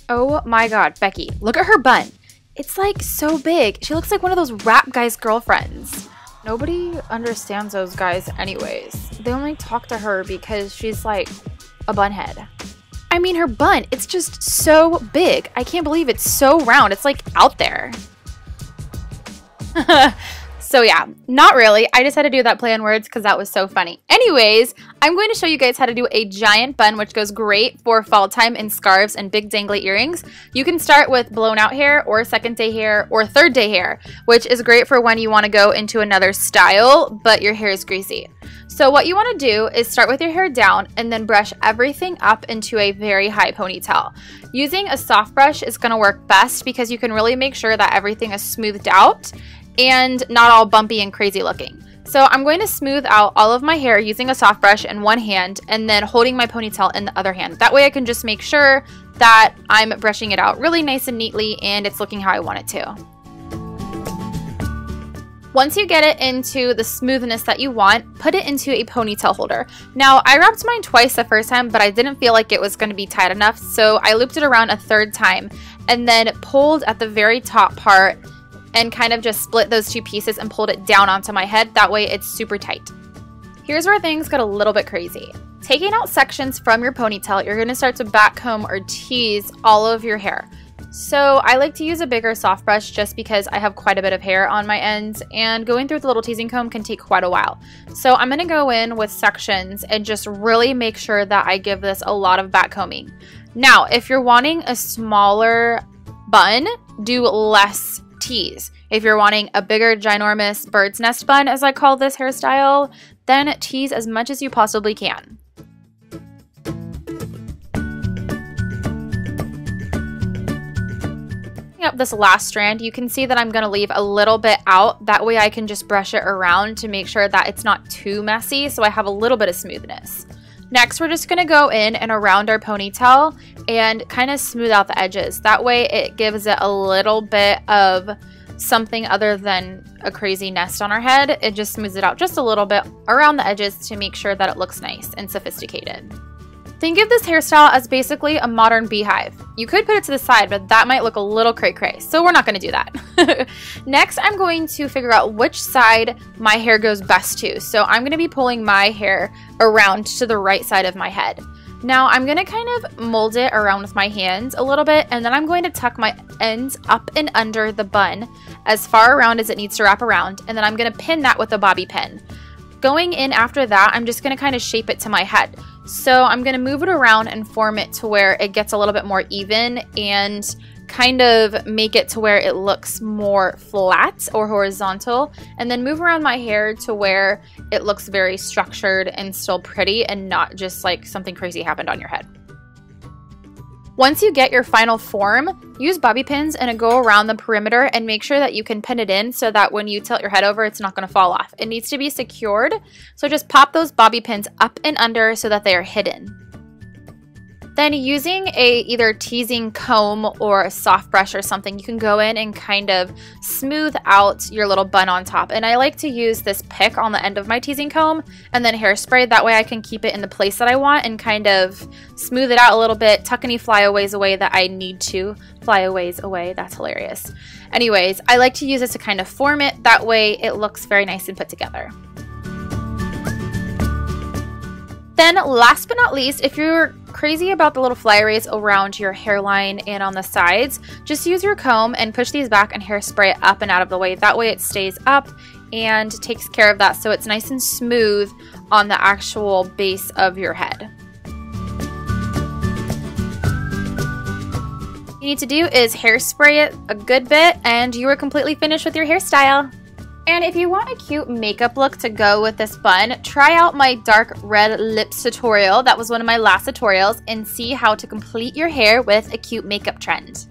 Oh my god, Becky, look at her bun. It's like so big. She looks like one of those rap guys' girlfriends. Nobody understands those guys anyways. They only talk to her because she's like a bunhead. I mean, her bun, it's just so big. I can't believe it's so round. It's like out there. So yeah, not really. I just had to do that play on words because that was so funny. Anyways, I'm going to show you guys how to do a giant bun, which goes great for fall time in scarves and big dangly earrings. You can start with blown out hair or second day hair or third day hair, which is great for when you want to go into another style, but your hair is greasy. So what you want to do is start with your hair down and then brush everything up into a very high ponytail. Using a soft brush is going to work best because you can really make sure that everything is smoothed out and not all bumpy and crazy looking. So I'm going to smooth out all of my hair using a soft brush in one hand and then holding my ponytail in the other hand. That way I can just make sure that I'm brushing it out really nice and neatly and it's looking how I want it to. Once you get it into the smoothness that you want, put it into a ponytail holder. Now, I wrapped mine twice the first time, but I didn't feel like it was going to be tight enough, so I looped it around a third time and then pulled at the very top part and kind of just split those two pieces and pulled it down onto my head. That way it's super tight. Here's where things get a little bit crazy. Taking out sections from your ponytail, you're gonna start to back comb or tease all of your hair. So I like to use a bigger soft brush just because I have quite a bit of hair on my ends and going through with a little teasing comb can take quite a while. So I'm gonna go in with sections and just really make sure that I give this a lot of back combing. Now, if you're wanting a smaller bun, do less tease. If you're wanting a bigger ginormous bird's nest bun, as I call this hairstyle, then tease as much as you possibly can. Up this last strand, you can see that I'm going to leave a little bit out. That way I can just brush it around to make sure that it's not too messy, so I have a little bit of smoothness. Next, we're just going to go in and around our ponytail and kind of smooth out the edges. That way it gives it a little bit of something other than a crazy nest on our head. It just smooths it out just a little bit around the edges to make sure that it looks nice and sophisticated. Think of this hairstyle as basically a modern beehive. You could put it to the side, but that might look a little cray-cray, so we're not going to do that. Next, I'm going to figure out which side my hair goes best to. So I'm going to be pulling my hair around to the right side of my head. Now I'm going to kind of mold it around with my hands a little bit, and then I'm going to tuck my ends up and under the bun as far around as it needs to wrap around, and then I'm going to pin that with a bobby pin. Going in after that, I'm just going to kind of shape it to my head. So I'm going to move it around and form it to where it gets a little bit more even and kind of make it to where it looks more flat or horizontal, and then move around my hair to where it looks very structured and still pretty and not just like something crazy happened on your head. Once you get your final form, use bobby pins and go around the perimeter and make sure that you can pin it in so that when you tilt your head over, it's not going to fall off. It needs to be secured, so just pop those bobby pins up and under so that they are hidden. Then using a either teasing comb or a soft brush or something, you can go in and kind of smooth out your little bun on top. And I like to use this pick on the end of my teasing comb and then hairspray. That way I can keep it in the place that I want and kind of smooth it out a little bit, tuck any flyaways away that I need to. Flyaways away, that's hilarious. Anyways, I like to use this to kind of form it. That way it looks very nice and put together. Then last but not least, if you're crazy about the little flyaways around your hairline and on the sides, just use your comb and push these back and hairspray it up and out of the way. That way it stays up and takes care of that so it's nice and smooth on the actual base of your head. What you need to do is hairspray it a good bit and you are completely finished with your hairstyle. And if you want a cute makeup look to go with this bun, try out my dark red lips tutorial. That was one of my last tutorials, and see how to complete your hair with a cute makeup trend.